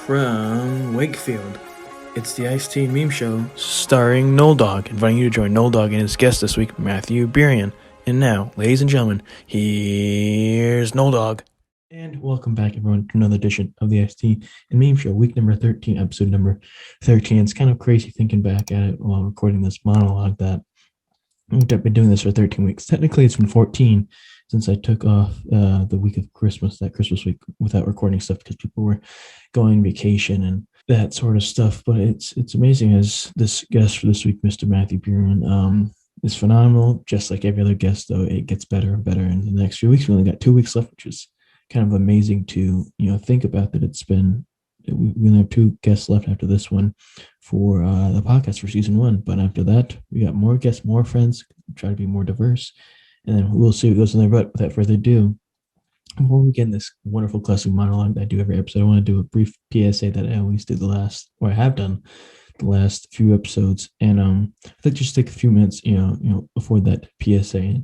From Wakefield, it's the Ice-T Meme Show starring Noldog, inviting you to join Noldog and his guest this week, Matthew Burian. And now, ladies and gentlemen, here's Noldog. And welcome back, everyone, to another edition of the Ice-T and Meme Show, week number 13, episode number 13. It's kind of crazy thinking back at it while recording this monologue that I've been doing this for 13 weeks. Technically, it's been 14 since I took off the week of Christmas, that Christmas week, without recording stuff because people were going on vacation and that sort of stuff. But it's amazing as this guest for this week, Mr. Matthew Burian, is phenomenal. Just like every other guest, though, it gets better and better in the next few weeks. We only got 2 weeks left, which is kind of amazing to think about that. We only have 2 guests left after this one for the podcast for season 1. But after that, we got more guests, more friends, try to be more diverse. And then we'll see what goes in there. But without further ado, before we begin this wonderful classic monologue that I do every episode, I want to do a brief PSA that I always do I have done the last few episodes. And I'd like to just take a few minutes, before that PSA.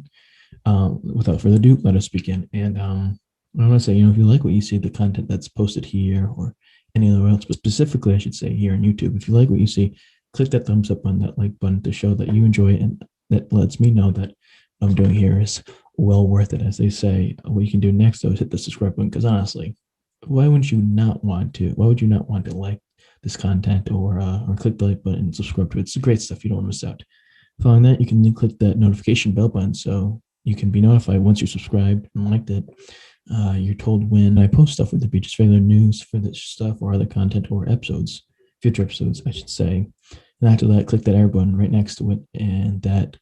Without further ado, let us begin. And I want to say, if you like what you see, the content that's posted here or anywhere else, but specifically, I should say here on YouTube, if you like what you see, click that thumbs up button, that like button to show that you enjoy it, and that lets me know that what I'm doing here is well worth it, as they say. What you can do next, though, is hit the subscribe button, because honestly, why would you not want to like this content or click the like button and subscribe to it? It's great stuff. You don't want to miss out. Following that, you can then click that notification bell button so you can be notified once you're subscribed and liked it. You're told when I post stuff, whether it be just regular news for this stuff or other content or future episodes, I should say. And after that, click that arrow button right next to it, and that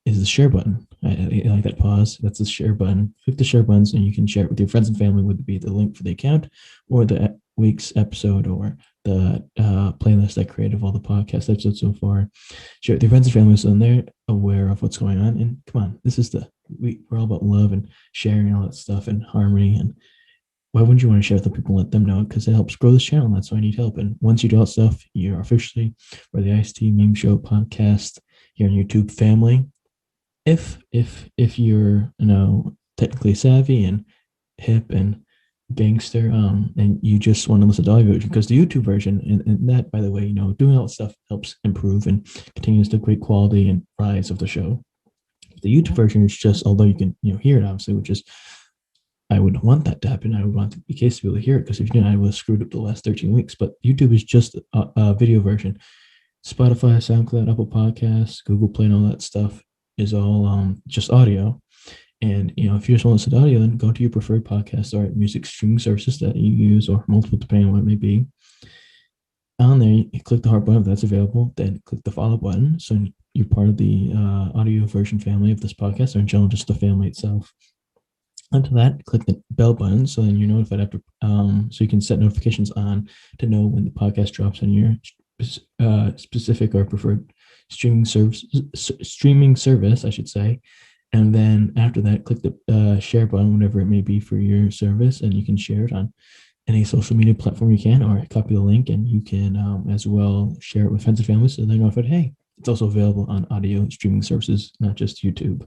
is the share button. I like that pause. That's the share button. Click the share buttons, and you can share it with your friends and family, whether it be the link for the account or the week's episode or the playlist I created of all the podcast episodes so far. Share it with your friends and family so they're aware of what's going on. And come on, we're all about love and sharing and all that stuff and harmony. And why wouldn't you want to share with the people and let them know? Because it helps grow this channel. That's why I need help. And once you do all that stuff, you're officially for the Ice-T Meme Show podcast here on YouTube family. If you're technically savvy and hip and gangster, and you just want to listen to the audio version, because the YouTube version and that, by the way, doing all that stuff helps improve and continues the great quality and rise of the show. The YouTube version is just, although you can hear it obviously, which is, I would want that to happen. I would want the case to be able to hear it, because if you didn't, I would have screwed up the last 13 weeks. But YouTube is just a video version. Spotify, SoundCloud, Apple Podcasts, Google Play, and all that stuff is all just audio. And if you just want to listen to audio, then go to your preferred podcast or music streaming services that you use, or multiple depending on what it may be. On there, you click the heart button if that's available, then click the follow button so you're part of the audio version family of this podcast, or in general just the family itself. After that, click the bell button so then you're notified after, so you can set notifications on to know when the podcast drops on your specific or preferred streaming service, I should say. And then after that, click the share button, whatever it may be for your service, and you can share it on any social media platform you can, or copy the link, and you can as well share it with friends and family so they're notified, hey, it's also available on audio streaming services, not just YouTube.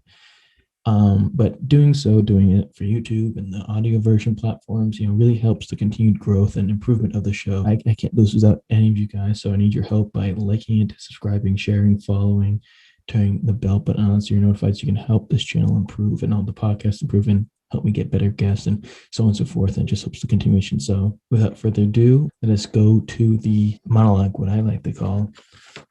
But doing it for YouTube and the audio version platforms, really helps the continued growth and improvement of the show. I can't do this without any of you guys, so I need your help by liking it, subscribing, sharing, following, turning the bell button on so you're notified, so you can help this channel improve and all the podcasts improve and help me get better guests and so on and so forth, and just helps the continuation. So without further ado, let us go to the monologue, what I like to call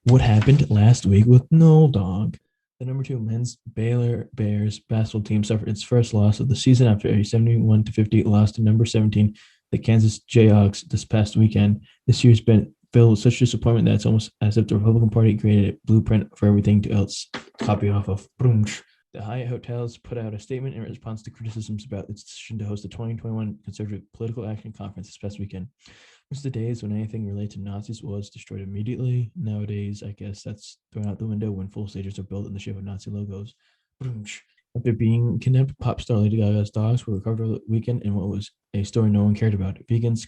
What Happened Last Week with Noldog. The number 2 men's Baylor Bears basketball team suffered its first loss of the season after a 71-50 loss to number 17, the Kansas Jayhawks, this past weekend. This year's been filled with such disappointment that it's almost as if the Republican Party created a blueprint for everything to else copy off of. The Hyatt Hotels put out a statement in response to criticisms about its decision to host the 2021 Conservative Political Action Conference this past weekend. It's the days when anything related to Nazis was destroyed immediately. Nowadays, I guess that's thrown out the window when full stages are built in the shape of Nazi logos. After being kidnapped, pop star Lady Gaga's dogs were recovered over the weekend in what was a story no one cared about. Vegans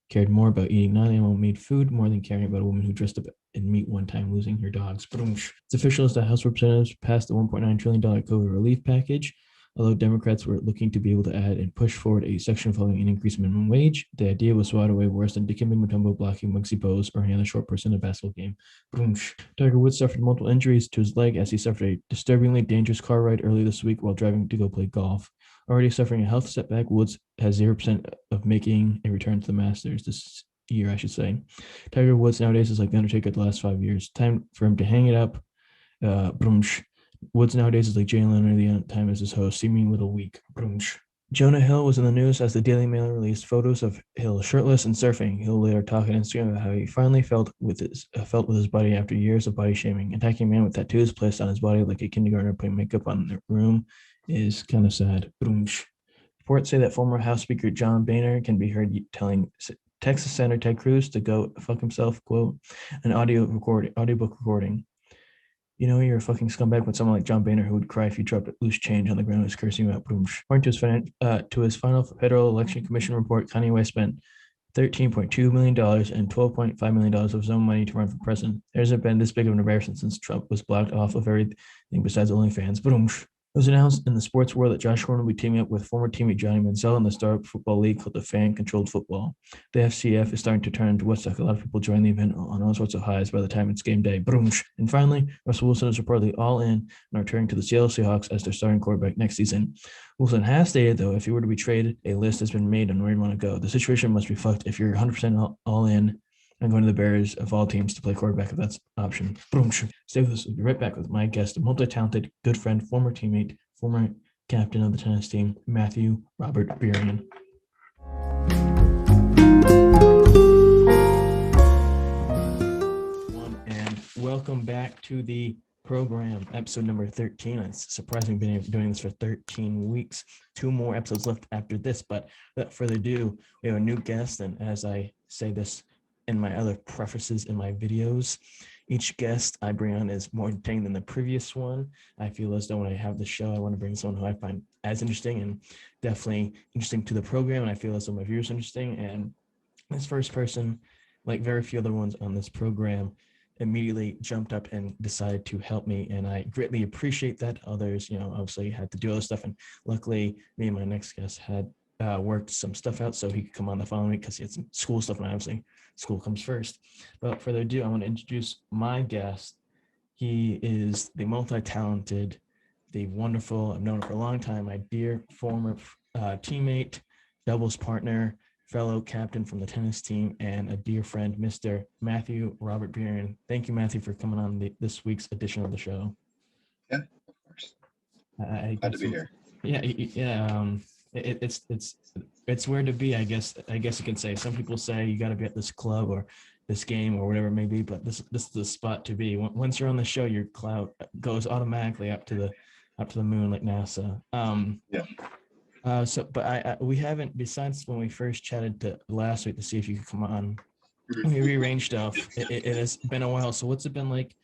cared more about eating non-animal made food more than caring about a woman who dressed up in meat one time losing her dogs. It's official as the House of Representatives passed the $1.9 trillion COVID relief package. Although Democrats were looking to be able to add and push forward a section following an increased minimum wage, the idea was swatted away worse than Dikembe Mutombo blocking Muggsy Bogues or any other short person in a basketball game. Boomsh. Tiger Woods suffered multiple injuries to his leg as he suffered a disturbingly dangerous car ride early this week while driving to go play golf. Already suffering a health setback, Woods has 0% of making a return to the Masters this year, I should say. Tiger Woods nowadays is like the Undertaker the last 5 years. Time for him to hang it up. Brunch. Woods nowadays is like Jay Leno the time as his host, seeming a little weak. Brunch. Jonah Hill was in the news as the Daily Mail released photos of Hill shirtless and surfing. Hill later talked on Instagram about how he finally felt with his body after years of body shaming. Attacking a man with tattoos placed on his body like a kindergartner putting makeup on their room is kind of sad. Brunch. Reports say that former House Speaker John Boehner can be heard telling Texas Senator Ted Cruz to go fuck himself, quote, an audiobook recording. You know you're a fucking scumbag with someone like John Boehner who would cry if you dropped loose change on the ground who's cursing you out. According to his final Federal Election Commission report, Kanye West spent $13.2 million and $12.5 million of his own money to run for president. There hasn't been this big of an embarrassment since Trump was blocked off of everything besides OnlyFans. It was announced in the sports world that Josh Gordon will be teaming up with former teammate Johnny Manziel in the Startup Football League called the Fan Controlled Football. The FCF is starting to turn into Woodstock. A lot of people join the event on all sorts of highs by the time it's game day. And finally, Russell Wilson is reportedly all in and returning to the Seattle Seahawks as their starting quarterback next season. Wilson has stated, though, if he were to be traded, a list has been made on where he'd want to go. The situation must be fucked if you're 100% all in and going to the Bears of all teams to play quarterback if that's an option. Stay with us. We'll be right back with my guest, a multi-talented, good friend, former teammate, former captain of the tennis team, Matthew Robert Burian. And welcome back to the program, episode number 13. It's surprising been doing this for 13 weeks. 2 more episodes left after this, but without further ado, we have a new guest, and as I say this in my other prefaces in my videos, each guest I bring on is more entertaining than the previous one. I feel as though when I have the show, I want to bring someone who I find as interesting and definitely interesting to the program, and I feel as though my viewers are interesting. And this first person, like very few other ones on this program, immediately jumped up and decided to help me, and I greatly appreciate that. Others, obviously had to do other stuff, and luckily me and my next guest had worked some stuff out so he could come on the following week because he had some school stuff, and obviously school comes first. But without further ado, I want to introduce my guest. He is the multi-talented, the wonderful, I've known him for a long time, my dear former teammate, doubles partner, fellow captain from the tennis team, and a dear friend, Mr. Matthew Robert Burian. Thank you, Matthew, for coming on this week's edition of the show. Yeah, of course. Glad to be here. Yeah. It's where to be, I guess you can say. Some people say you got to be at this club or this game or whatever it may be, but this is the spot to be. Once you're on the show, your clout goes automatically up to the moon, like NASA. Yeah. We haven't, besides when we first chatted last week to see if you could come on, we rearranged stuff. It has been a while. So what's it been like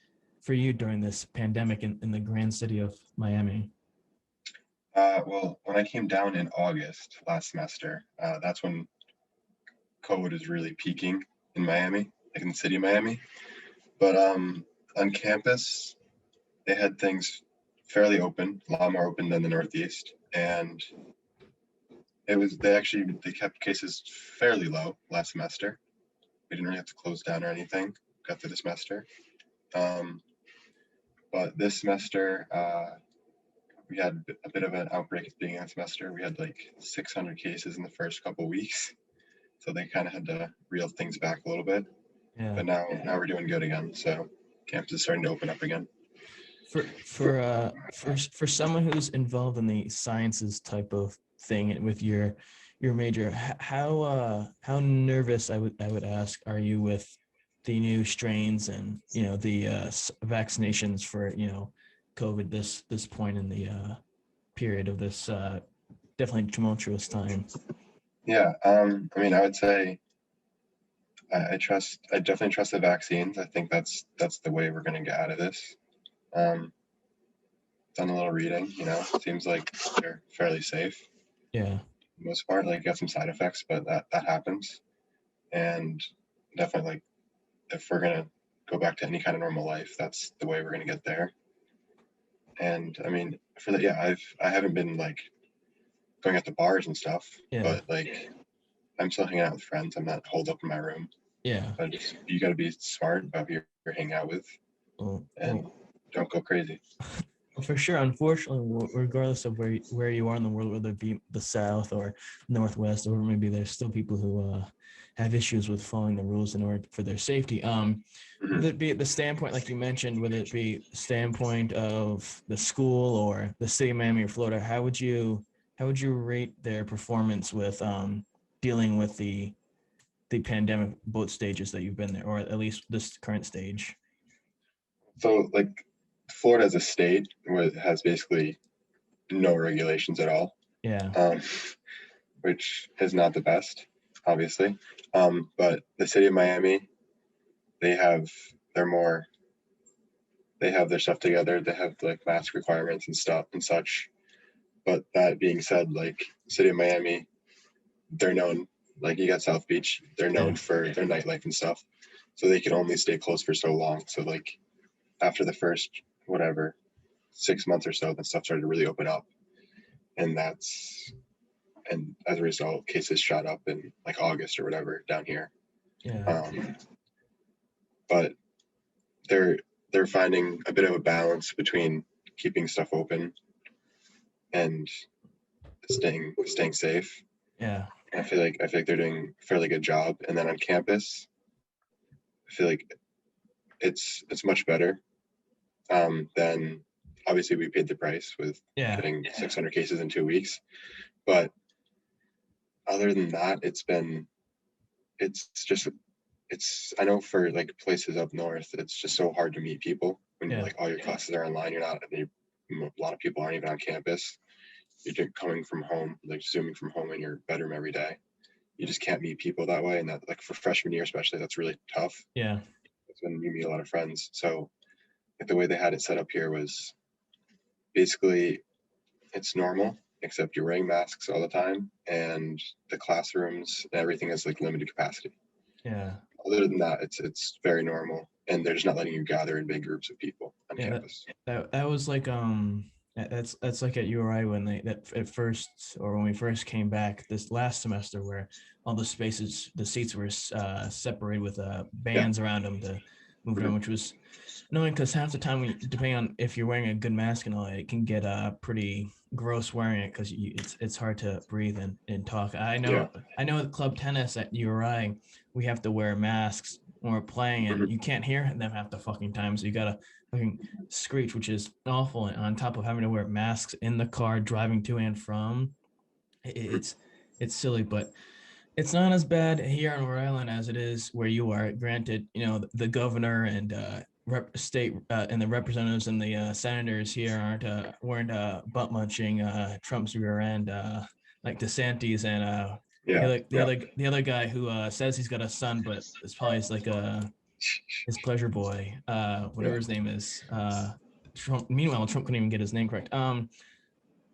for you during this pandemic in the grand city of Miami? Well, when I came down in August last semester, that's when COVID is really peaking in Miami, like in the city of Miami. But on campus, they had things fairly open, a lot more open than the Northeast, and they kept cases fairly low last semester. We didn't really have to close down or anything. Got through the semester. But this semester, we had a bit of an outbreak at the beginning of the semester. We had like 600 cases in the first couple of weeks. So they kind of had to reel things back a little bit. Yeah. But now we're doing good again. So campus is starting to open up again. For someone who's involved in the sciences type of thing with your major, how nervous, I would ask, are you with the new strains and the vaccinations for COVID this point in the period of this definitely tumultuous time? Yeah, I mean, I would say I definitely trust the vaccines. I think that's the way we're going to get out of this. Done a little reading, it seems like they're fairly safe. Yeah. For the most part, like got some side effects, but that happens. And definitely, like, if we're going to go back to any kind of normal life, that's the way we're going to get there. And I mean, for that, yeah, I haven't been like going at the bars and stuff, Yeah. but like I'm still hanging out with friends. I'm not holed up in my room. Yeah. But just you got to be smart about who you're hanging out with, and Well, don't go crazy. for sure. Unfortunately, regardless of where you are in the world, whether it be the South or Northwest, or maybe there's still people who have issues with following the rules in order for their safety. Mhm. Whether it be at the standpoint, like you mentioned, whether it be standpoint of the school or the city of Miami or Florida, how would you rate their performance with dealing with the pandemic, both stages that you've been there, or at least this current stage? So like Florida as a state has basically no regulations at all, Yeah. um, which is not the best, obviously. But the city of Miami, they have they're more they have their stuff together. They have like mask requirements and stuff and such. But that being said, like city of Miami, they're known, like you got South Beach, they're known Yeah. for their nightlife and stuff. So they can only stay closed for so long. So like after the first whatever 6 months or so, then stuff started to really open up, and as a result, cases shot up in like August or whatever down here. Yeah. Um, but they're they're finding a bit of a balance between keeping stuff open and staying safe. Yeah. I feel like they're doing a fairly good job. And then on campus, I feel like it's much better. Then obviously we paid the price with Yeah. getting 600 cases in 2 weeks, but other than that, it's just it's I know for like places up north, it's just so hard to meet people when Yeah. like all your classes are online. A lot of people aren't even on campus. You're coming from home, like zooming from home in your bedroom every day. You just can't meet people that way, and that like for freshman year especially, that's really tough. Yeah. That's when you meet a lot of friends. So like the way they had it set up here was basically it's normal, except you're wearing masks all the time, and the classrooms and everything is like limited capacity. Yeah. Other than that, it's very normal, and they're just not letting you gather in big groups of people on Yeah. campus. That was like that's like at URI when they that at first, or when we first came back this last semester, where all the seats were separated with Yeah. bands around them to move around, Mhm. which was annoying because half the time, depending on if you're wearing a good mask and all, it can get pretty gross wearing it because it's hard to breathe and talk. Yeah. I know at club tennis at URI we have to wear masks when we're playing, and Mhm. you can't hear them half the fucking time, so you gotta fucking screech, which is awful. And on top of having to wear masks in the car driving to and from, Mhm. it's silly, but it's not as bad here on Rhode Island as it is where you are. Granted, the governor and state and the representatives and the senators here weren't butt munching Trump's rear end like DeSantis and Yeah. Yeah. the other guy who says he's got a son, but it's probably like his pleasure boy, whatever Yeah. his name is. Trump. Meanwhile, Trump couldn't even get his name correct.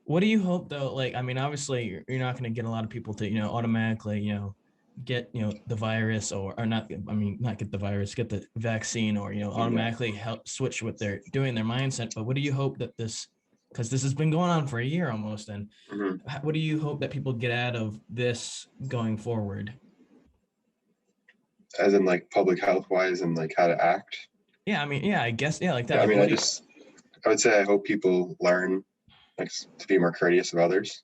What do you hope though? Like, I mean, obviously, you're not going to get a lot of people to automatically get the virus, or not. I mean, not get the virus, get the vaccine, or Yeah. automatically help switch what they're doing, their mindset. But what do you hope that this, because this has been going on for a year almost, and Mhm. what do you hope that people get out of this going forward? As in like public health wise and like how to act. Yeah, I mean, yeah, I guess, yeah, like that. Yeah. I Like, mean, what do you? I would say I hope people learn like to be more courteous of others.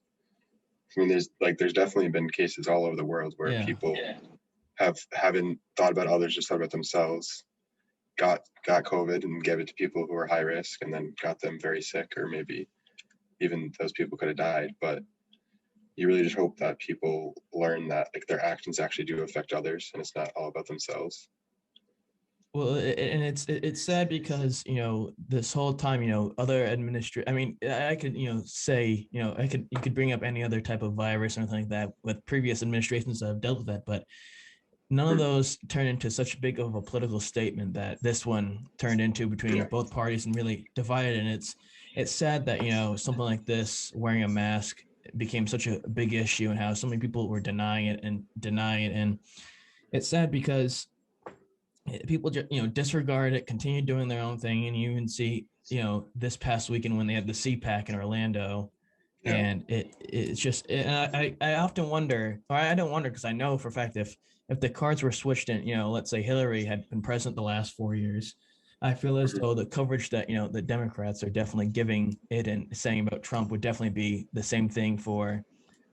I mean, there's definitely been cases all over the world where Yeah, people haven't thought about others, just thought about themselves, got COVID and gave it to people who were high risk, and then got them very sick, or maybe even those people could have died. But you really just hope that people learn that like their actions actually do affect others, and it's not all about themselves. well, and it's sad because this whole time other I mean, I could say you could bring up any other type of virus or anything like that with previous administrations that have dealt with that, but none of Hmm. those turned into such big of a political statement that this one turned into between Yeah. both parties and really divided. And it's sad that something like this, wearing a mask, became such a big issue, and how so many people were denying it and denying it. And it's sad because people just disregard it, continue doing their own thing, and you even see this past weekend when they had the CPAC in Orlando, Yeah. and it's just and I often wonder, or I don't wonder because I know for a fact if the cards were switched and let's say Hillary had been president the last 4 years, I feel as Mhm. though the coverage that the Democrats are definitely giving it and saying about Trump would definitely be the same thing for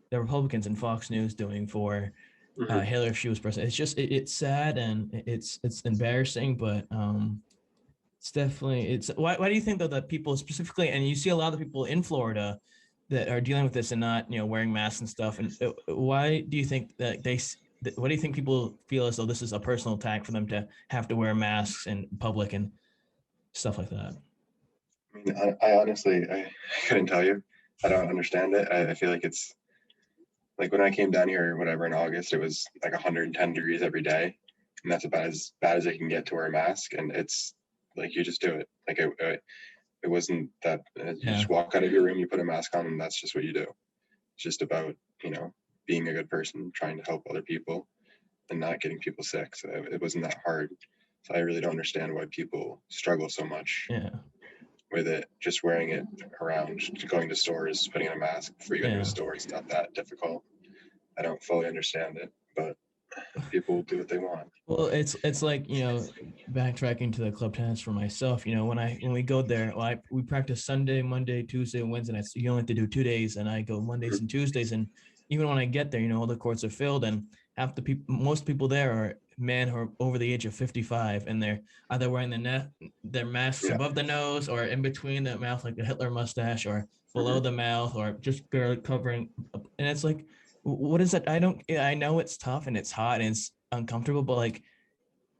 the Republicans and Fox News doing for Mhm. Hillary if she was president. It's just it's sad and it's embarrassing, but it's definitely it's why do you think though that people specifically, and you see a lot of people in Florida that are dealing with this and not wearing masks and stuff, and why do you think that what do you think people feel as though this is a personal attack for them to have to wear masks in public and stuff like that? I mean, I honestly, I couldn't tell you. I don't understand it. I feel like it's like when I came down here, or whatever, in August, it was like 110 degrees every day, and that's about as bad as it can get to wear a mask. And it's like you just do it. Like it wasn't that you Yeah, just walk out of your room, you put a mask on, and that's just what you do. It's just about being a good person, trying to help other people, and not getting people sick. So it wasn't that hard. So I really don't understand why people struggle so much yeah, with it. Just wearing it around, going to stores, putting on a mask before you go into a yeah. store. It's not that difficult. I don't fully understand it, but people do what they want. Well, it's like backtracking to the club tennis for myself. When we go there, we practice Sunday, Monday, Tuesday, Wednesday nights. You only have to do 2 days, and I go Mondays and Tuesdays. And even when I get there, all the courts are filled, and half the people, most people there are men who are over the age of 55, and they're either wearing their masks Yeah. above the nose or in between the mouth, like the Hitler mustache, or below Mhm. the mouth, or just barely covering. And it's like, what is it? I don't. I know it's tough and it's hot and it's uncomfortable, but like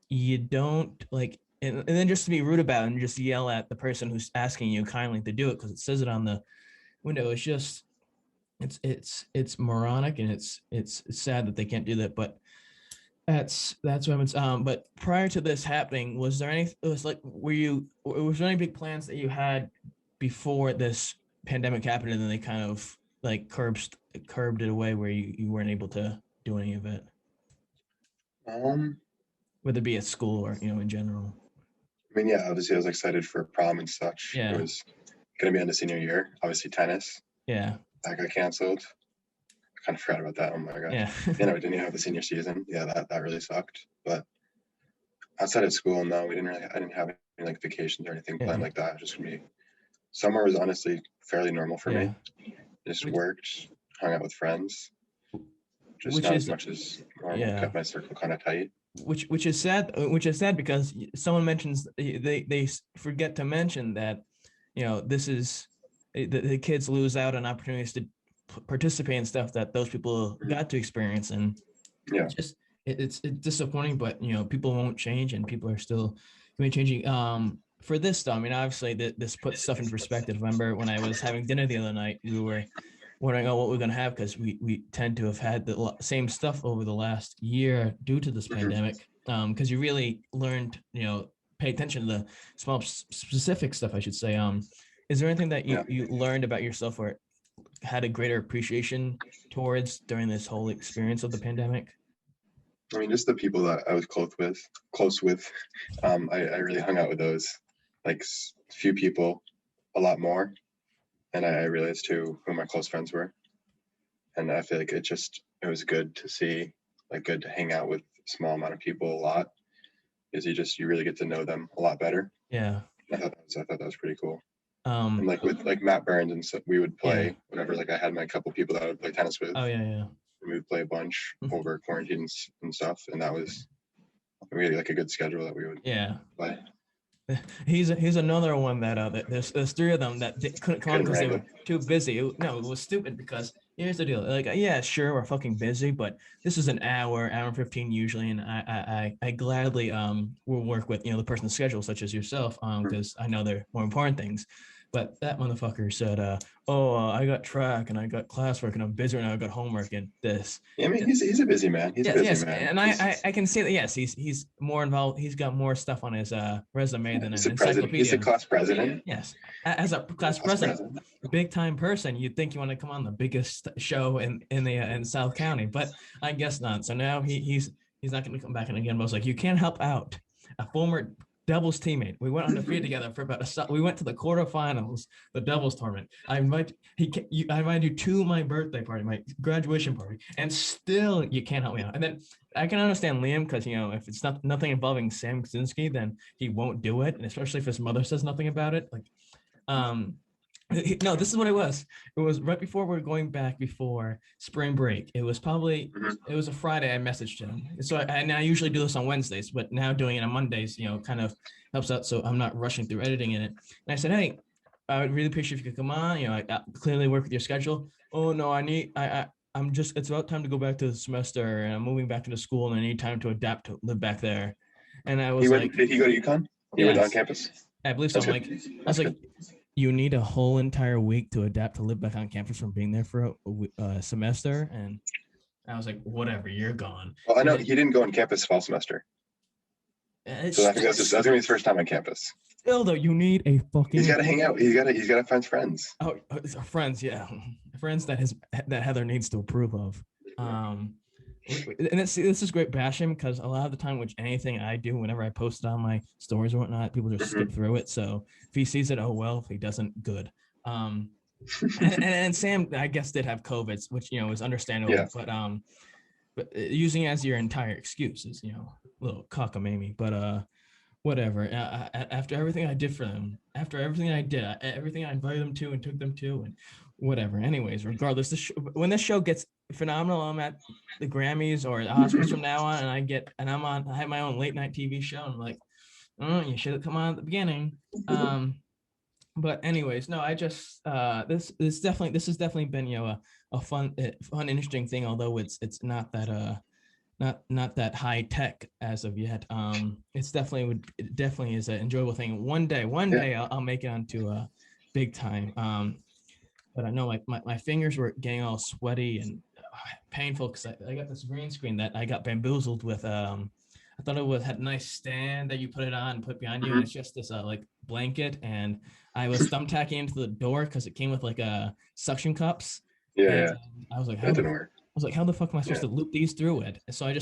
you don't like and then just to be rude about it and just yell at the person who's asking you kindly to do it because it says it on the window. It's just it's moronic and it's sad that they can't do that, but that's what happens. But prior to this happening, was there any it was like was there any big plans that you had before this pandemic happened and then they kind of like curbed it away where you weren't able to do any of it, Um, whether it be at school or in general? I mean, yeah, obviously I was excited for prom and such. It Yeah, was gonna be on the senior year. Obviously tennis yeah, that got canceled. I kind of forgot about that. Oh my gosh. yeah. We didn't even have the senior season. Yeah, that really sucked. But outside of school, no, I didn't have any like vacations or anything planned Yeah, like that. Just for me. Summer was honestly fairly normal for yeah. me. Just Which worked, hung out with friends, just which not as is much as normal. yeah. Kept my circle kind of tight. Which is sad because someone mentions they forget to mention that this is the kids lose out on opportunities to participate in stuff that those people Mhm. got to experience, and Yeah. it's just it's disappointing, but people won't change and people are still changing. For this though, I mean, obviously this puts stuff in perspective. Remember when I was having dinner the other night, we were wondering what we're going to have because we tend to have had the same stuff over the last year due to this Mhm. pandemic. Because you really learned, pay attention to the small specific stuff, I should say. Is there anything that Yeah. you learned about yourself or had a greater appreciation towards during this whole experience of the pandemic? I mean, just the people that I was close with. I really hung out with those like few people a lot more, and I realized too who my close friends were, and I feel like it was good to see, like good to hang out with a small amount of people a lot, because you really get to know them a lot better. Yeah. I thought that was pretty cool. And Um. like with like Matt Burns and so we would Yeah. play whenever like I had my couple people that I would play tennis with. Oh yeah. Yeah. And we would play a bunch over quarantine and stuff, and that was really like a good schedule that we would Yeah. play. He's another one that there's three of them that couldn't come on Couldn't because they wrangle. were too busy. No, it was stupid because here's the deal. Like, yeah, sure, we're fucking busy, but this is an hour and 15 usually, and I gladly will work with the person's schedule such as yourself because I know there are more important things. But that motherfucker said, "Oh, I got track and I got classwork and I'm busy and I got homework and this." Yeah, I mean he's a busy man. He's a Yes, busy yes, man. and I can see that. Yes, he's more involved. He's got more stuff on his resume than He's an a president. He's a encyclopedia. class president. Yes, as a He's a class class president, president. big time person, you'd think you want to come on the biggest show in the in South County, but I guess not. So now he's not going to come back in again. But I was like, you can't help out a former doubles teammate. We went on the field together for we went to the quarterfinals, the doubles tournament. I invite you to my birthday party, my graduation party, and still you can't help me out. And then I can understand Liam because if it's nothing involving Sam Kaczynski, then he won't do it, and especially if his mother says nothing about it. No, this is what it was. It was right before we were going back before spring break. It was a Friday. I messaged him. So I usually do this on Wednesdays, but now doing it on Mondays, kind of helps out. So I'm not rushing through editing in it. And I said, hey, I would really appreciate if you could come on. I clearly work with your schedule. Oh no, it's about time to go back to the semester and I'm moving back into school and I need time to adapt to live back there. And I was did he go to UConn? He went on campus? I believe so. You need a whole entire week to adapt to live back on campus from being there for a semester. And I was like, whatever, you're gone. Well, I know he didn't go on campus fall semester. So I think that's going to be his first time on campus. Still, though, you need a fucking... He's got to hang out. He's got to find friends. Oh, friends, yeah. Friends that Heather needs to approve of. And this is great bashing because a lot of the time, which anything I do, whenever I post it on my stories or whatnot, people just skip through it. So if he sees it, oh well. If he doesn't, good. And Sam, I guess, did have COVID, which is understandable. Yeah. But using it as your entire excuse is a little cockamamie. But whatever. After everything I did for them, after everything I did, everything I invited them to and took them to, and whatever. Anyways, regardless, when this show gets phenomenal, I'm at the Grammys or the Oscars from now on, and I have my own late night TV show. And I'm like, oh, you should have come on at the beginning. But anyways, no, I just this has definitely been a fun, interesting thing. Although it's not that not that high tech as of yet. It definitely is an enjoyable thing. One day I'll make it onto big time. But I know my fingers were getting all sweaty and painful because I got this green screen that I got bamboozled with. I thought it had a nice stand that you put it on and put behind you, and it's just this blanket. And I was thumbtacking into the door because it came with suction cups. Yeah. I was like, that didn't work. I was like, how the fuck am I supposed to loop these through it? So I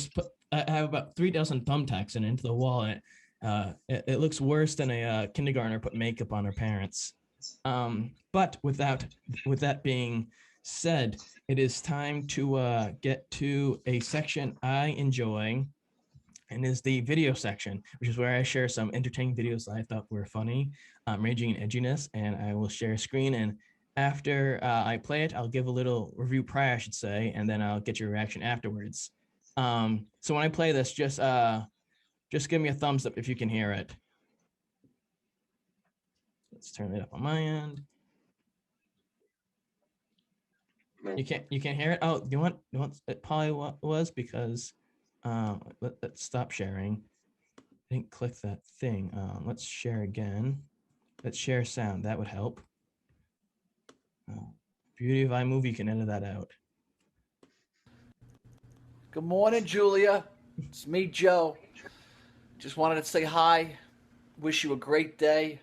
have about 3 dozen thumbtacks into the wall, and it looks worse than a kindergartner put makeup on her parents. But with that being said, it is time to get to a section I enjoy, and is the video section, which is where I share some entertaining videos that I thought were funny, ranging in edginess, and I will share a screen. And after I play it, I'll give a little review prior, I should say, and then I'll get your reaction afterwards. So when I play this, just give me a thumbs up if you can hear it. Let's turn it up on my end. No. You can't hear it. Oh, you want it probably was because let's stop sharing. I didn't click that thing. Let's share again. Let's share sound. That would help. Beauty of iMovie, you can edit that out. Good morning, Julia. It's me, Joe. Just wanted to say hi. Wish you a great day.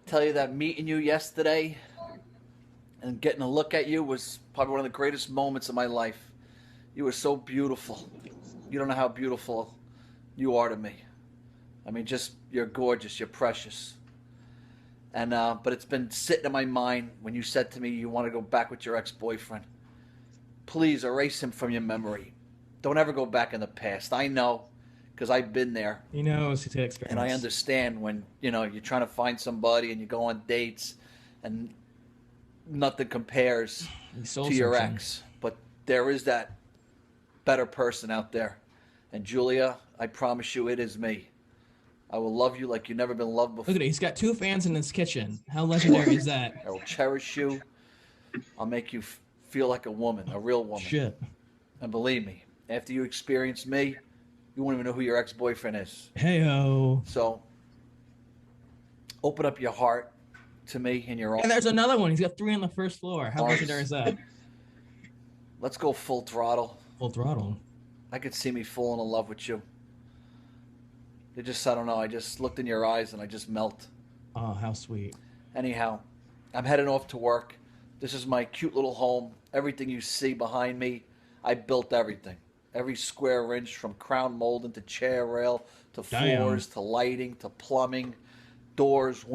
Tell you that meeting you yesterday and getting a look at you was probably one of the greatest moments of my life. You were so beautiful. You don't know how beautiful you are to me. I mean, you're gorgeous. You're precious. And but it's been sitting in my mind when you said to me you want to go back with your ex-boyfriend. Please erase him from your memory. Don't ever go back in the past. I know, because I've been there. He knows to experience. And I understand when you're trying to find somebody and you go on dates, and nothing compares to your ex. But there is that better person out there, and Julia, I promise you, it is me. I will love you like you've never been loved before. Look at it. He's got 2 fans in his kitchen. How legendary is that? I will cherish you. I'll make you feel like a woman, a real woman. Shit. And believe me, after you experience me, you won't even know who your ex-boyfriend is. Hey-o. So, open up your heart to me and your own. And there's another one. He's got 3 on the first floor. How legendary is that? Let's go full throttle. Full throttle. I could see me falling in love with you. I don't know. I just looked in your eyes and I just melt. Oh, how sweet. Anyhow, I'm heading off to work. This is my cute little home. Everything you see behind me, I built everything. every square inch from crown molding to chair rail to Damn. floors to lighting to plumbing, doors,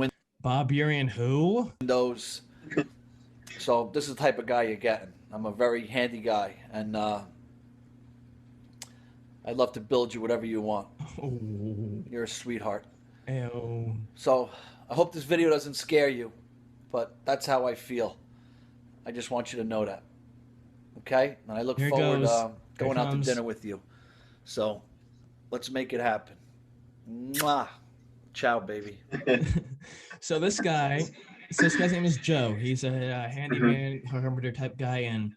Bob Burian, who? windows. So this is the type of guy you're getting. I'm a very handy guy, and I'd love to build you whatever you want. Oh, You're a sweetheart. ew. So I hope this video doesn't scare you, but that's how I feel. I just want you to know that. Okay? And I look Here forward goes. to Here going out to comes. dinner with you. So let's make it happen. Mwah. Ciao, baby. So this guy's name is Joe. He's a handyman, carpenter type guy, and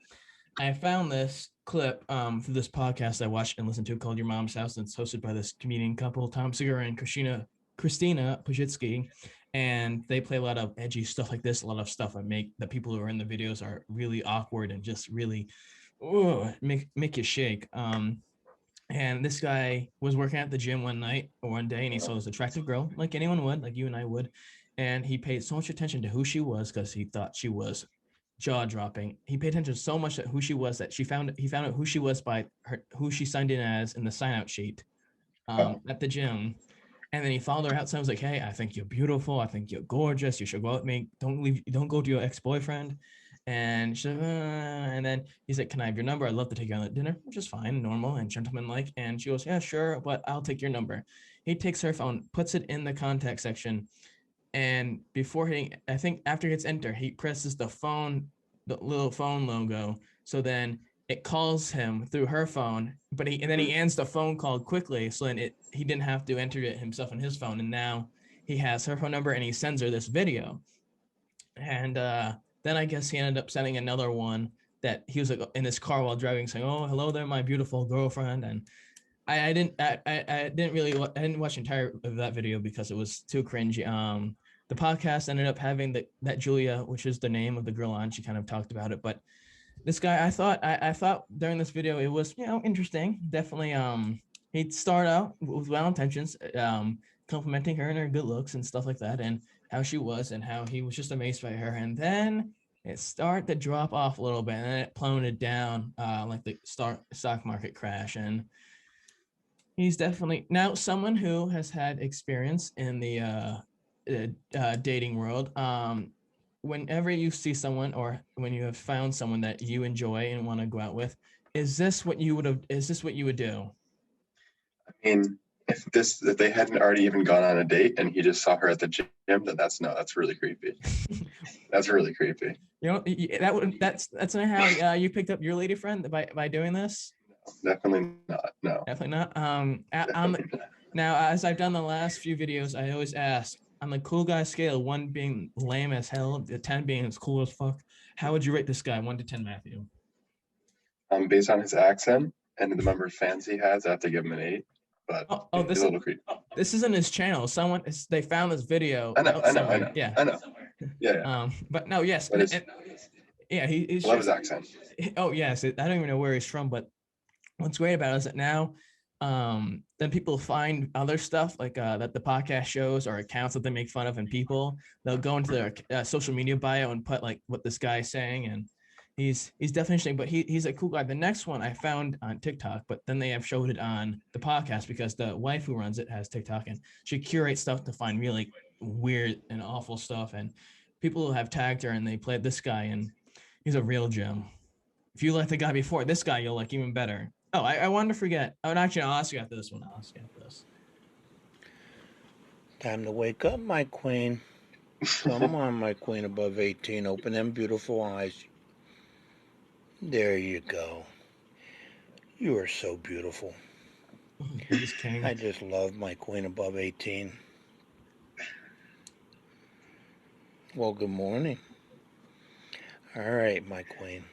I found this clip through this podcast I watched and listened to called Your Mom's House, and it's hosted by this comedian couple, Tom Segura and Christina Pajitsky, and they play a lot of edgy stuff like this, a lot of stuff that people who are in the videos are really awkward and just really make you shake. And this guy was working at the gym one day, and he saw this attractive girl, like anyone would, like you and I would. And he paid so much attention to who she was because he thought she was jaw-dropping. He paid attention so much to who she was that he found out who she was by who she signed in as in the sign-out sheet at the gym. And then he followed her outside. I was like, "Hey, I think you're beautiful. I think you're gorgeous. You should go out with me. Don't go to your ex-boyfriend." And she's like, and then he's like, "Can I have your number? I'd love to take you on a dinner," which is fine, normal and gentlemanlike. And she goes, "Yeah, sure, but I'll take your number." He takes her phone, puts it in the contact section, and before I think after he hits enter, he presses the little phone logo. So then it calls him through her phone, but then he ends the phone call quickly. So then he didn't have to enter it himself on his phone. And now he has her phone number and he sends her this video. And then I guess he ended up sending another one that he was like in his car while driving saying, "Oh, hello there, my beautiful girlfriend." And I didn't watch the entire of that video because it was too cringy. The podcast ended up having that Julia, which is the name of the girl on. She kind of talked about it, but this guy, I thought during this video it was interesting. Definitely, he'd start out with well intentions, complimenting her and her good looks and stuff like that, and how she was, and how he was just amazed by her, and then it started to drop off a little bit, and then it plummeted down, like the stock market crash, and he's definitely now someone who has had experience in the dating world. Whenever you see someone or when you have found someone that you enjoy and want to go out with, is this what you would do? I mean, if they hadn't already even gone on a date and he just saw her at the gym, then that's really creepy. That's really creepy. That's not how you picked up your lady friend by doing this. Definitely not. No. Definitely not. Definitely not. Now, as I've done the last few videos, I always ask on the cool guy scale, 1 being lame as hell, 10 being as cool as fuck. How would you rate this guy, 1 to 10, Matthew? Based on his accent and the number of fans he has, I have to give him an 8. But he's a little creepy. This isn't his channel. They found this video. I know. Yeah. I know. Yeah. But no, yes. But yeah, he's love his accent. Oh yes, I don't even know where he's from, but what's great about it is that now then people find other stuff like that the podcast shows or accounts that they make fun of, and they'll go into their social media bio and put like what this guy's saying, and he's definitely interesting, but he's a cool guy. The next one I found on TikTok, but then they have showed it on the podcast because the wife who runs it has TikTok, and she curates stuff to find really weird and awful stuff, and people have tagged her and they played this guy, and he's a real gem. If you like the guy before, this guy you'll like even better. Oh, I wanted to forget. I'll ask you after this one. I'll ask you after this. Time to wake up, my queen. Come on, my queen above 18. Open them beautiful eyes. There you go. You are so beautiful. I just love my queen above 18. Well, good morning. All right, my queen.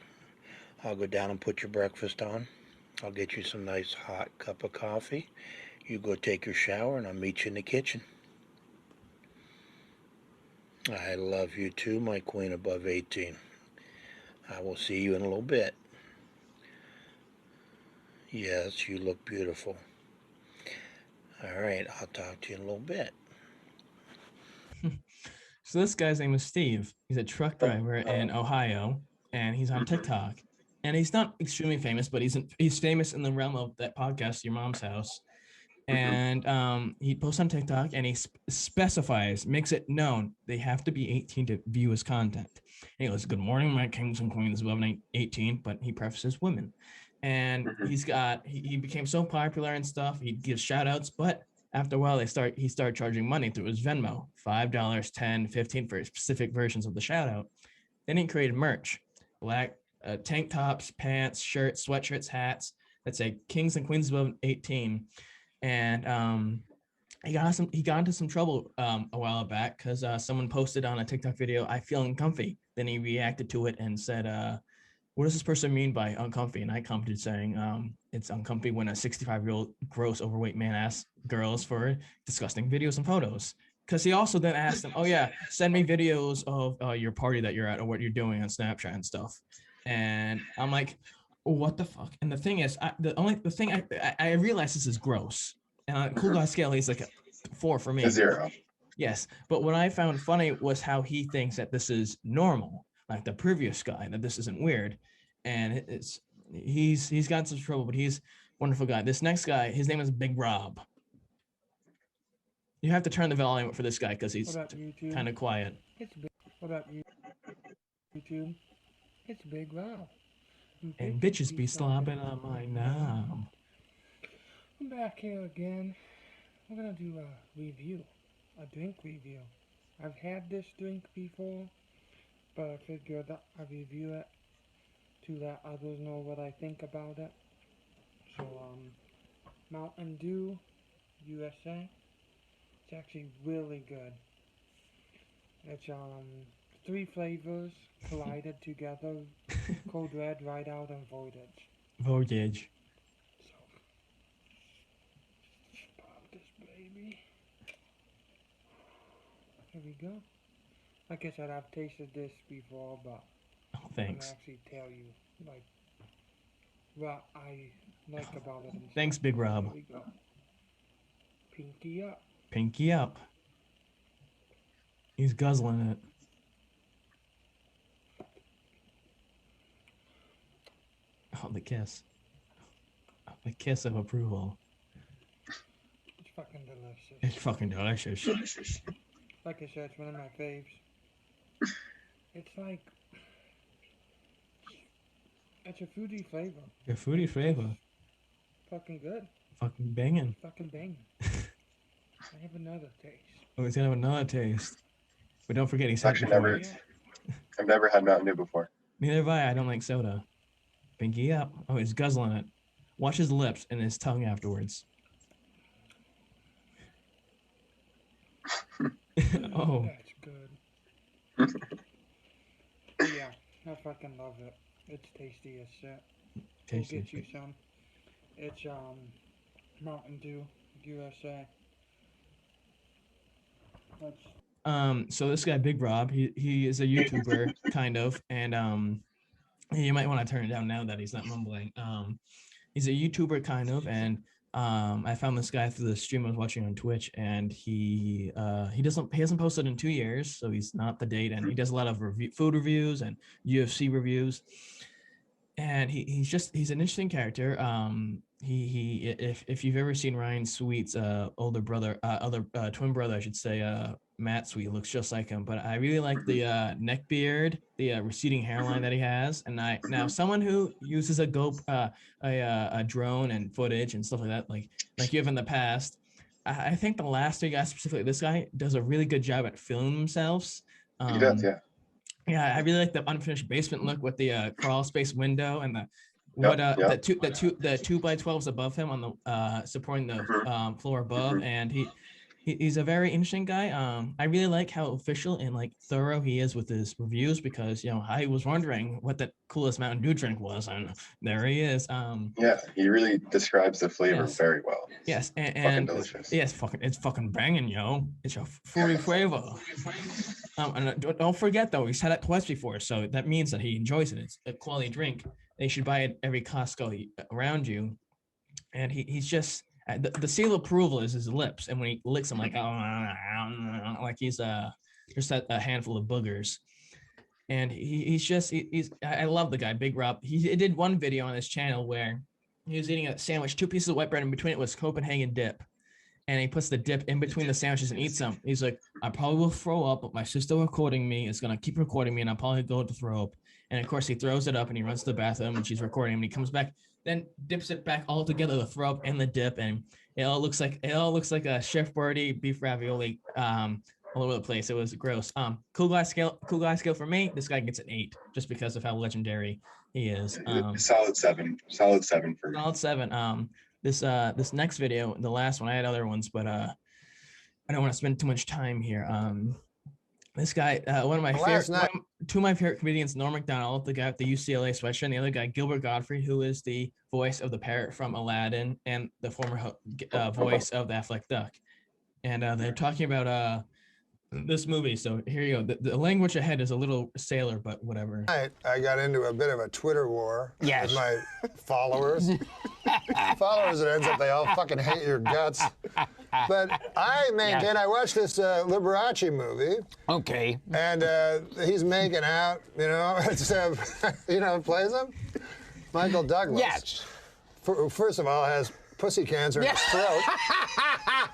I'll go down and put your breakfast on. I'll get you some nice hot cup of coffee. You go take your shower, and I'll meet you in the kitchen. I love you too, my queen above 18. I will see you in a little bit. Yes, you look beautiful. All right, I'll talk to you in a little bit. So this guy's name is Steve. He's a truck driver in Ohio, and he's on TikTok. and he's not extremely famous, but he's famous in the realm of that podcast, Your Mom's House. And he posts on TikTok, and he specifies, makes it known they have to be 18 to view his content. And he goes, "Good morning, my kings and queens above 18," but he prefaces women. And he became so popular and stuff. He gives shout outs, but after a while, he started charging money through his Venmo, $5, 10, 15 for specific versions of the shout out. Then he created merch, black tank tops, pants, shirts, sweatshirts, hats that say "Kings and Queens above 18." And he got into some trouble a while back because someone posted on a TikTok video, "I feel uncomfy." Then he reacted to it and said, "What does this person mean by uncomfy?" And I commented saying, "It's uncomfy when a 65-year-old gross overweight man asks girls for disgusting videos and photos." Because he also then asked them, "Oh yeah, send me videos of your party that you're at or what you're doing on Snapchat and stuff." And I'm like, "What the fuck?" And the thing is, I realize this is gross. And on a cool guy scale, he's like a 4 for me. A 0. Yes, but what I found funny was how he thinks that this is normal, like the previous guy, that this isn't weird. And he's got some trouble, but he's a wonderful guy. This next guy, his name is Big Rob. You have to turn the volume up for this guy because he's kind of quiet. What up, YouTube? It's Big Rob. And bitches be slobbing on my knob. I'm back here again. We're gonna do a drink review. I've had this drink before, but I figured I'd review it to let others know what I think about it. So, Mountain Dew USA. It's actually really good. It's 3 flavors collided together: Code Red, Ride Out, and Voltage. Voltage. So, pop this baby. Here we go. Like I said, I've tasted this before, but Oh, thanks. I'm gonna actually tell you like what I like about it. Thanks, Big Rob. Here we go. Pinky up. Pinky up. He's guzzling it. Oh, the kiss. Oh, the kiss of approval. It's fucking delicious. It's fucking delicious. Like I said, it's one of my faves. It's like it's a fruity flavor. Your fruity flavor. Fucking good. Fucking banging. Fucking banging. I have another taste. Oh, he's gonna have another taste. But don't forget, he's had Actually, before. I've never had Mountain Dew before. Neither have I. I don't like soda. Pinky up. Oh, he's guzzling it. Watch his lips and his tongue afterwards. Oh. That's good. Yeah, I fucking love it. It's tasty as shit. Tasty. We'll get you some. It's Mountain Dew USA. So this guy Big Rob, he is a YouTuber kind of, and you might want to turn it down now that he's not mumbling. He's a YouTuber kind of, and I found this guy through the stream I was watching on Twitch, and he hasn't posted in 2 years, so he's not the date, and he does a lot of food reviews and UFC reviews, and he's an interesting character. If you've ever seen Ryan Sweet's older brother, twin brother, I should say, Matt Sweet looks just like him, but I really like the neck beard, the receding hairline that he has. And now someone who uses a drone and footage and stuff like that, like you have in the past, I think the last 3 guys, specifically this guy, does a really good job at filming themselves. He does, yeah. Yeah, I really like the unfinished basement look with the crawl space window and the 2x12s above him on the supporting the floor above, and he's a very interesting guy. I really like how official and like thorough he is with his reviews, because I was wondering what the coolest Mountain Dew drink was, and there he is. Yeah, he really describes the flavor very well. Yes, and fucking delicious. Yes, it's fucking banging, yo. It's a fruity flavor. And don't forget though, he's had it twice before, so that means that he enjoys it. It's a quality drink. They should buy it at every Costco around you. And he's just the seal of approval is his lips, and when he licks them, like he's just a handful of boogers. And I love the guy, Big Rob. He did one video on his channel where he was eating a sandwich, 2 pieces of white bread, and between it was Copenhagen dip. And he puts the dip in between the sandwiches and eats them. He's like, I probably will throw up, but my sister recording me is going to keep recording me, and I'll probably go to throw up. And of course, he throws it up and he runs to the bathroom and she's recording him. And he comes back, then dips it back all together, the throw up and the dip. And it all looks like a Chef Boyardee beef ravioli all over the place. It was gross. Cool guy scale for me. This guy gets an 8 just because of how legendary he is. Solid 7 for me. Solid 7. This next video, the last one, I had other ones, but I don't want to spend too much time here. This guy, two of my favorite comedians, Norm Macdonald, the guy with the UCLA sweatshirt, and the other guy, Gilbert Gottfried, who is the voice of the parrot from Aladdin and the former voice of the Affleck Duck. And they're talking about this movie. So here you go. The language ahead is a little sailor, but whatever. I got into a bit of a Twitter war with my followers. Followers, it ends up they all fucking hate your guts. But I maintain, I watched this Liberace movie. Okay. And he's making out, you know, it's, you know, plays him? Michael Douglas. Yes. First of all, has pussy cancer in his throat.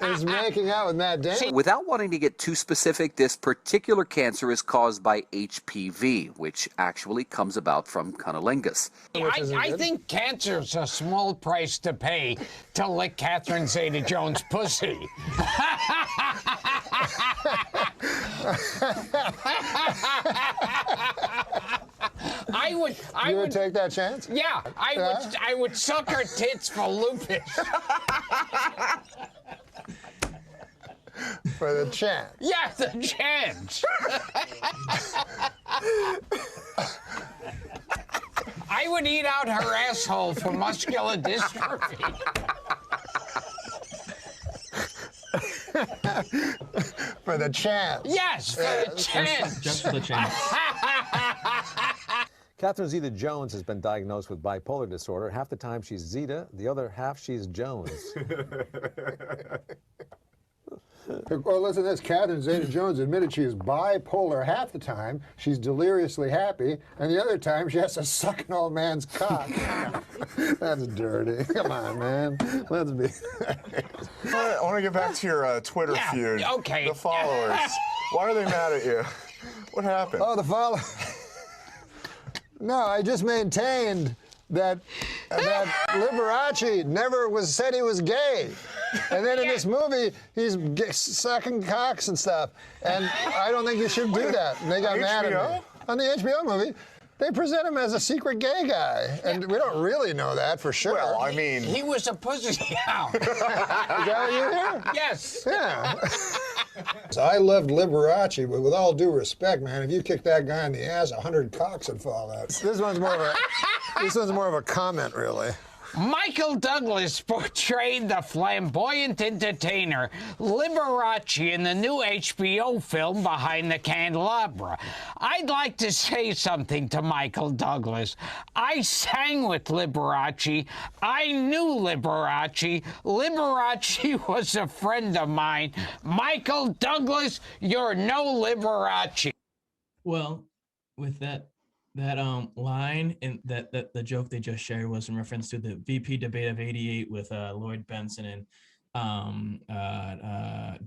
Is making out with Matt Damon. Without wanting to get too specific, this particular cancer is caused by HPV, which actually comes about from cunnilingus. I think cancer's a small price to pay to lick Catherine Zeta-Jones' pussy. You would take that chance? Yeah, I would suck her tits for lupus. For the chance. Yeah, the chance. I would eat out her asshole for muscular dystrophy. For the chance. Yes, for the chance. Just for the chance. Catherine Zeta-Jones has been diagnosed with bipolar disorder. Half the time she's Zeta, the other half she's Jones. Well, listen to this. Catherine Zeta-Jones admitted she is bipolar half the time. She's deliriously happy, and the other time she has to suck an old man's cock. That's dirty. Come on, man. Let's be. I want to get back to your Twitter feud. Okay. The followers. Why are they mad at you? What happened? Oh, the followers. No, I just maintained that Liberace never said he was gay. And then in this movie, he's sucking cocks and stuff. And I don't think you should do that. And they got mad at me. On the HBO movie, they present him as a secret gay guy. And we don't really know that for sure. Well, I mean... He was a pussy hound. Is that what you hear? Yes. Yeah. So I loved Liberace, but with all due respect, man, if you kick that guy in the ass, 100 cocks would fall out. This one's more of a comment, really. Michael Douglas portrayed the flamboyant entertainer Liberace in the new HBO film Behind the Candelabra. I'd like to say something to Michael Douglas. I sang with Liberace. I knew Liberace. Liberace was a friend of mine. Michael Douglas, you're no Liberace. Well, with that line and that the joke they just shared was in reference to the VP debate of '88 with Lloyd Benson and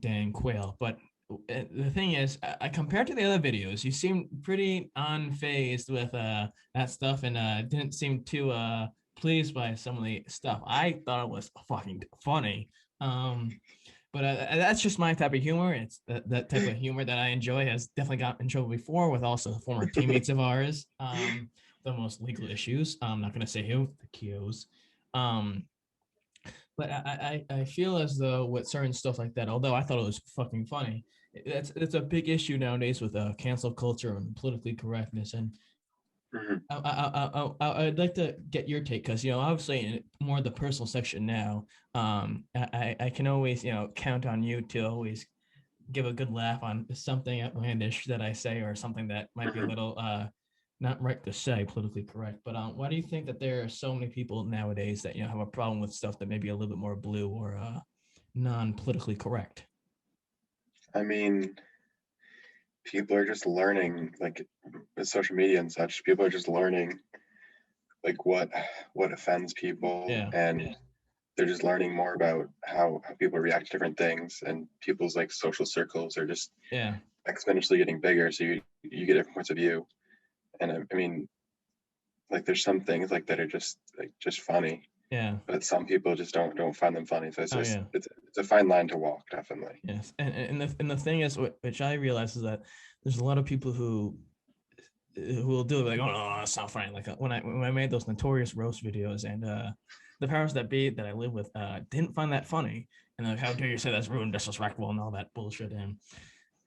Dan Quayle. But the thing is, I compared to the other videos, you seemed pretty unfazed with that stuff and didn't seem too pleased by some of the stuff. I thought it was fucking funny. But that's just my type of humor. It's that type of humor that I enjoy. Has definitely gotten in trouble before with also former teammates of ours. The most legal issues. I'm not going to say who, the Kios. But I feel as though with certain stuff like that, although I thought it was fucking funny, it's a big issue nowadays with cancel culture and politically correctness. And I'd like to get your take because, you know, obviously in more of the personal section now, I can always, you know, count on you to always give a good laugh on something outlandish that I say or something that might be a little not right to say politically correct. But why do you think that there are so many people nowadays that, you know, have a problem with stuff that may be a little bit more blue or non-politically correct? I mean, people are just learning, like with social media and such, people are just learning like what offends people, Yeah. and they're just learning more about how people react to different things, and people's like social circles are just Yeah. exponentially getting bigger, so you get different points of view. And I mean, like there's some things like that are just funny, Yeah. but some people just don't find them funny. So it's just Yeah. it's a fine line to walk, definitely. Yes. And the thing is, which I realize is that there's a lot of people who will do it like, oh no, that's not funny. Like when I made those notorious roast videos, and the powers that be that I live with didn't find that funny, and like, how dare you say that's rude and disrespectful and all that bullshit. And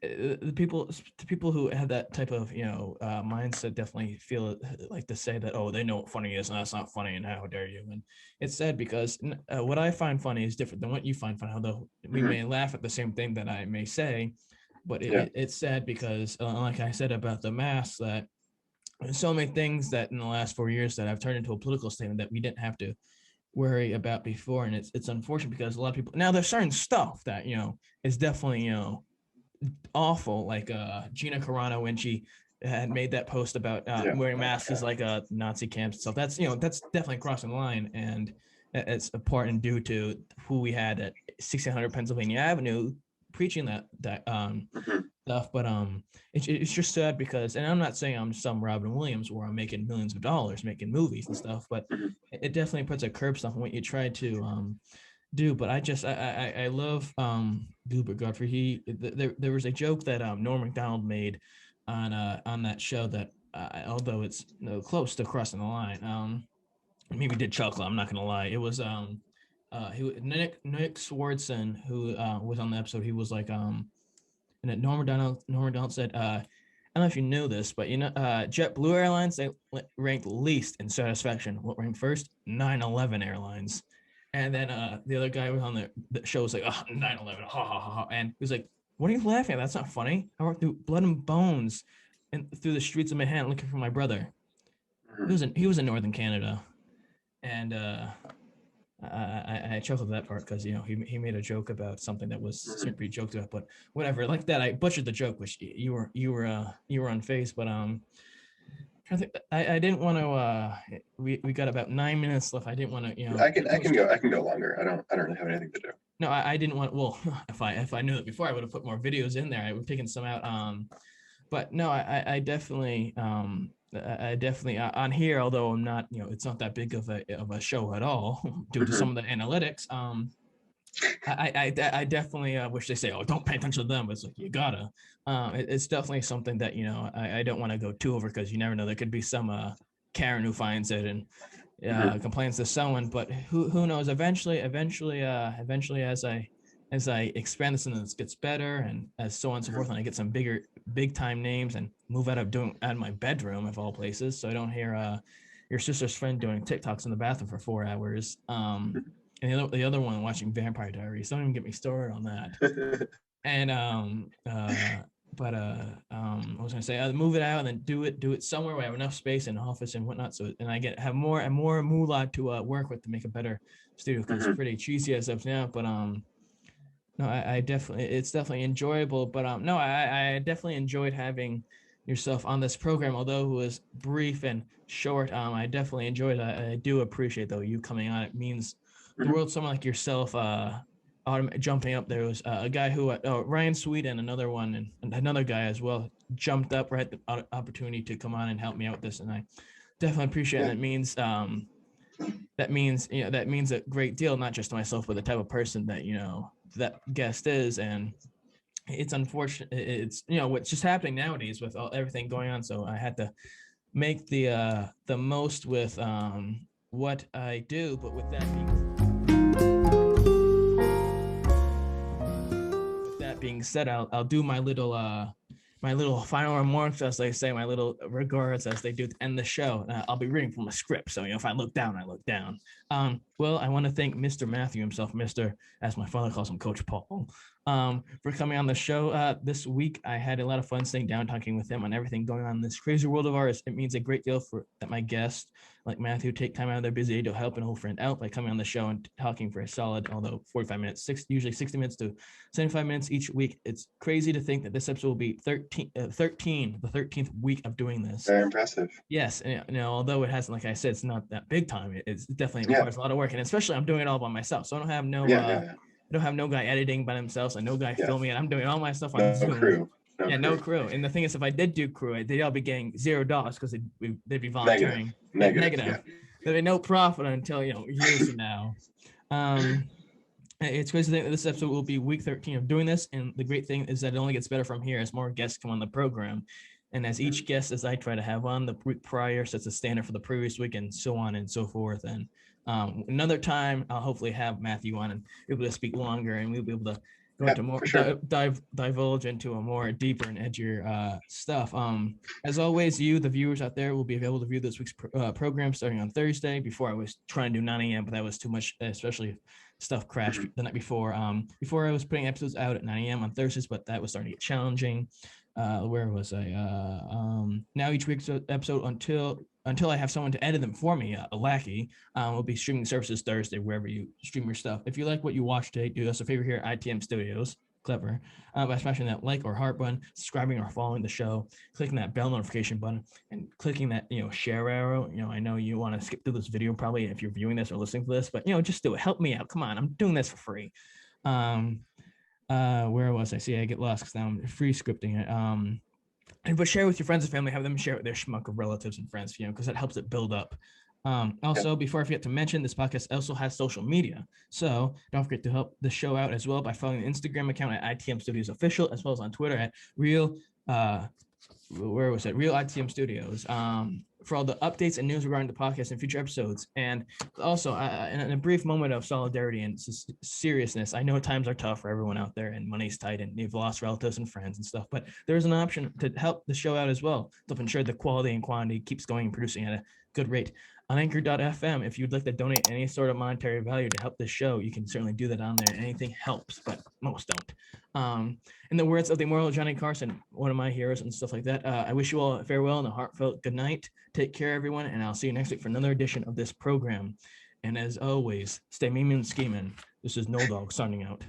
the people who have that type of mindset definitely feel like to say that, oh, they know what funny is and that's not funny and how dare you. And it's sad because what I find funny is different than what you find funny, although we may laugh at the same thing that I may say. But it's sad because like I said about the mask, that there's so many things that in the last 4 years that I've turned into a political statement that we didn't have to worry about before. And it's unfortunate because a lot of people now, there's certain stuff that is definitely awful, like Gina Carano when she had made that post about wearing masks is like a Nazi camps and stuff. That's that's definitely crossing the line, and it's a part and due to who we had at 1600 Pennsylvania Avenue preaching that stuff. But it's just sad because, and I'm not saying I'm some Robin Williams where I'm making millions of dollars making movies and stuff, but it definitely puts a curb stop on what you try to do. But I love Gilbert Gottfried. There was a joke that Norm Macdonald made on that show that although it's close to crossing the line, maybe did chuckle. I'm not gonna lie. It was Nick Swardson who was on the episode. He was like and Norm Macdonald said, I don't know if you knew this, but JetBlue Airlines, they ranked least in satisfaction. What ranked first? 9/11 Airlines. And then the other guy was on the show was like, oh, 9/11, ha ha ha ha. And he was like, what are you laughing at? That's not funny. I worked through blood and bones and through the streets of Manhattan looking for my brother. He was in Northern Canada. And I chuckled at that part because he made a joke about something that was shouldn't be joked about, but whatever. Like that, I butchered the joke, which you were unfazed. But I didn't want to. We got about 9 minutes left. I didn't want to. I can go longer. I don't really have anything to do. No, I didn't want. Well, if I knew it before, I would have put more videos in there. I would have taken some out. But no, I definitely on here, although I'm not, it's not that big of a show at all due to some of the analytics. I definitely wish they say, oh, don't pay attention to them. But it's like, you gotta. It's definitely something that I don't want to go too over because you never know. There could be some Karen who finds it and complains to someone. But who knows? Eventually, as I expand this and this gets better and as so on and so forth, and I get some big time names and move out of my bedroom of all places, so I don't hear your sister's friend doing TikToks in the bathroom for 4 hours. And the other one watching Vampire Diaries. Don't even get me started on that. And I was gonna say, move it out and then do it somewhere where I have enough space and office and whatnot, so and I have more and more moolah to work with to make a better studio because it's pretty cheesy as of now. But no, I definitely, it's definitely enjoyable. But no, I definitely enjoyed having yourself on this program, although it was brief and short. I definitely enjoyed it. I do appreciate though you coming on. It means the world. Someone like yourself jumping up. There was a guy who Ryan Sweet and another one and another guy as well jumped up right at the opportunity to come on and help me out with this, and I definitely appreciate it. That means a great deal, not just to myself, but the type of person that that guest is. And it's unfortunate. It's what's just happening nowadays with everything going on. So I had to make the most with what I do. But with that being said, I'll do my little final remarks, as they say, my little regards, as they do to end the show. I'll be reading from a script, so if I look down, I look down. Well, I want to thank Mr. Matthew himself, as my father calls him, Coach Paul, for coming on the show this week. I had a lot of fun sitting down talking with him on everything going on in this crazy world of ours. It means a great deal that my guest like Matthew take time out of their busy day to help an old friend out by coming on the show and talking for a solid, although 45 minutes, usually 60 minutes to 75 minutes each week. It's crazy to think that this episode will be the 13th week of doing this. Very impressive. Yes, and although it hasn't, like I said, it's not that big time. It's definitely requires a lot of work, and especially I'm doing it all by myself, so I don't have no I don't have no guy editing by themselves and no guy filming it. I'm doing all my stuff on Zoom. Crew. No crew. And the thing is, if I did do crew, they'd all be getting $0 because they'd be volunteering. Negative. There'd be no profit until years from now. It's crazy to think that this episode will be week 13 of doing this, and the great thing is that it only gets better from here as more guests come on the program. And as each guest, as I try to have on the week prior, sets a standard for the previous week, and so on and so forth. And another time, I'll hopefully have Matthew on and be able to speak longer, and we'll be able to go into more divulge into a more deeper and edgier stuff. As always, you, the viewers out there, will be able to view this week's program starting on Thursday. Before I was trying to do 9 a.m., but that was too much, especially if stuff crashed the night before. Before I was putting episodes out at 9 a.m. on Thursdays, but that was starting to get challenging. Where was I? Now each week's episode until I have someone to edit them for me, a lackey, will be streaming services Thursday, wherever you stream your stuff. If you like what you watch today, do us a favor here at ITM Studios, clever, by smashing that like or heart button, subscribing or following the show, clicking that bell notification button, and clicking that share arrow. I know you want to skip through this video probably if you're viewing this or listening to this, but just do it. Help me out. Come on, I'm doing this for free. Where was I? See, I get lost because now I'm free scripting it. But share with your friends and family, have them share with their schmuck of relatives and friends, because that helps it build up. Also, before I forget to mention, this podcast also has social media. So don't forget to help the show out as well by following the Instagram account at ITM Studios Official, as well as on Twitter at Real ITM Studios, for all the updates and news regarding the podcast and future episodes. And also, in a brief moment of solidarity and seriousness, I know times are tough for everyone out there and money's tight and they've lost relatives and friends and stuff, but there's an option to help the show out as well, to help ensure the quality and quantity keeps going and producing at a good rate. On Anchor.fm, if you'd like to donate any sort of monetary value to help this show, you can certainly do that on there. Anything helps, but most don't. In the words of the immortal Johnny Carson, one of my heroes and stuff like that, I wish you all a farewell and a heartfelt good night. Take care, everyone, and I'll see you next week for another edition of this program. And as always, stay memeing and scheming. This is Noldog signing out.